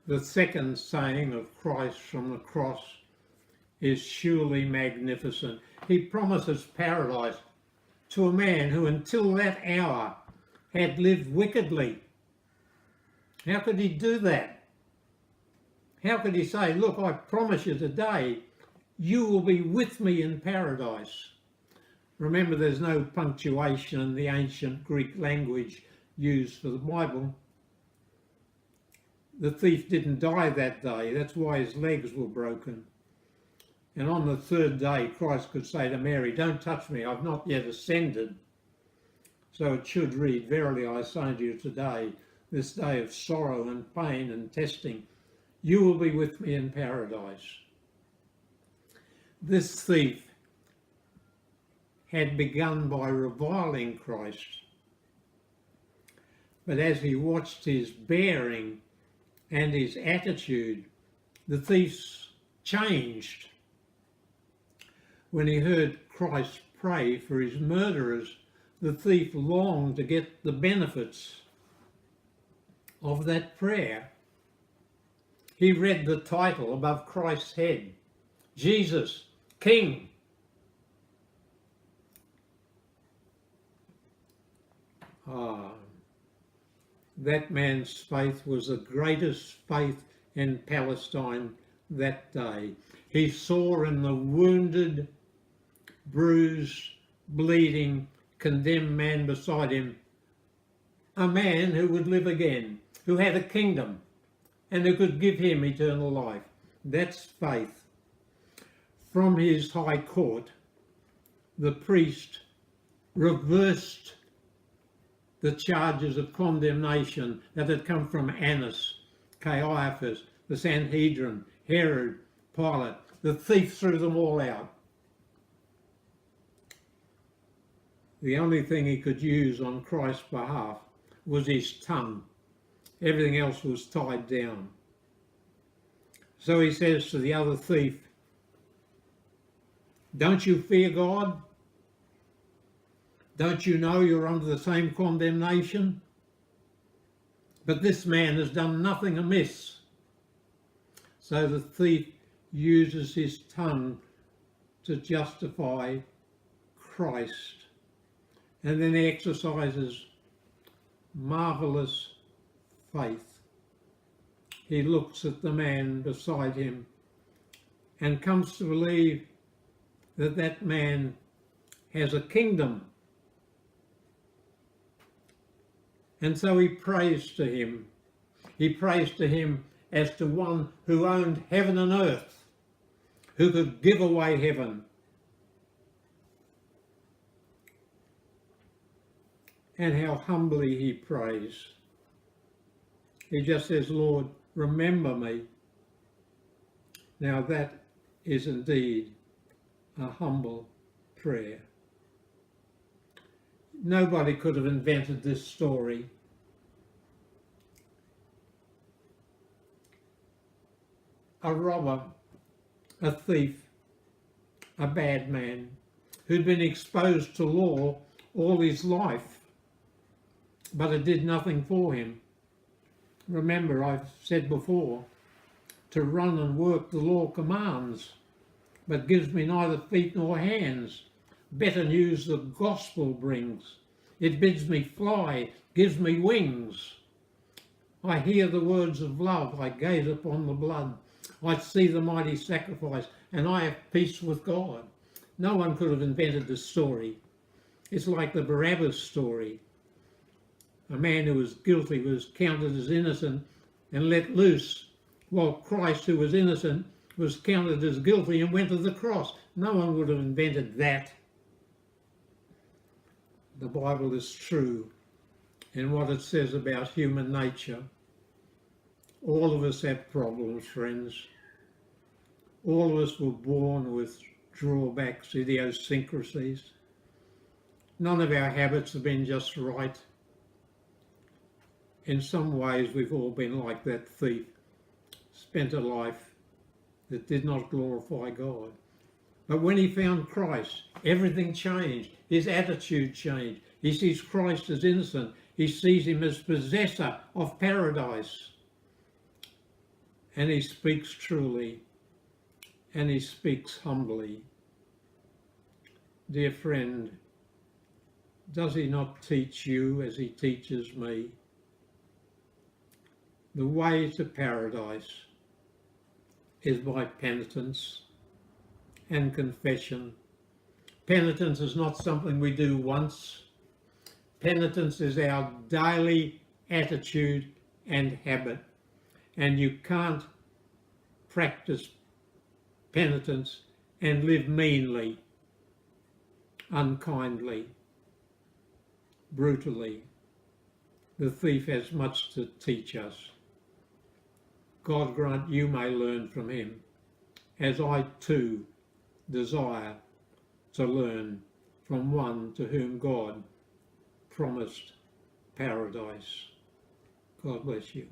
The second saying of Christ from the cross is surely magnificent. He promises paradise to a man who until that hour had lived wickedly. How could he do that? How could he say, look, I promise you today, you will be with me in paradise? Remember, there's no punctuation in the ancient Greek language used for the Bible. The thief didn't die that day. That's why his legs were broken. And on the third day, Christ could say to Mary, don't touch me, I've not yet ascended. So it should read, verily I say to you today, this day of sorrow and pain and testing, you will be with me in paradise. This thief had begun by reviling Christ, but as he watched his bearing and his attitude, the thief changed. When he heard Christ pray for his murderers, the thief longed to get the benefits of that prayer. He read the title above Christ's head, Jesus, King. That man's faith was the greatest faith in Palestine that day. He saw in the wounded, bruised, bleeding, condemned man beside him a man who would live again, who had a kingdom and who could give him eternal life. That's faith. From his high court, the priest reversed the charges of condemnation that had come from Annas, Caiaphas, the Sanhedrin, Herod, Pilate. The thief threw them all out. The only thing he could use on Christ's behalf was his tongue. Everything else was tied down. So he says to the other thief, don't you fear God? Don't you know you're under the same condemnation? But this man has done nothing amiss. So the thief uses his tongue to justify Christ. And then he exercises marvellous faith. He looks at the man beside him and comes to believe that that man has a kingdom. And so he prays to him. He prays to him as to one who owned heaven and earth, who could give away heaven. And how humbly he prays. He just says, Lord, remember me. Now that is indeed a humble prayer. Nobody could have invented this story. A robber, a thief, a bad man who'd been exposed to law all his life, but it did nothing for him. Remember, I've said before, to run and work the law commands, but gives me neither feet nor hands. Better news the gospel brings. It bids me fly, gives me wings. I hear the words of love, I gaze upon the blood. I see the mighty sacrifice, and I have peace with God. No one could have invented this story. It's like the Barabbas story. A man who was guilty was counted as innocent and let loose, while Christ, who was innocent, was counted as guilty and went to the cross. No one would have invented that. The Bible is true in what it says about human nature. All of us have problems, friends. All of us were born with drawbacks, idiosyncrasies. None of our habits have been just right. In some ways, we've all been like that thief, spent a life that did not glorify God. But when he found Christ, everything changed. His attitude changed. He sees Christ as innocent. He sees him as possessor of paradise. and he speaks truly, and he speaks humbly. Dear friend, does he not teach you as he teaches me? The way to paradise is by penitence and confession. Penitence is not something we do once. Penitence is our daily attitude and habit. And you can't practice penitence and live meanly, unkindly, brutally. The thief has much to teach us. God grant you may learn from him, as I too desire to learn from one to whom God promised paradise. God bless you.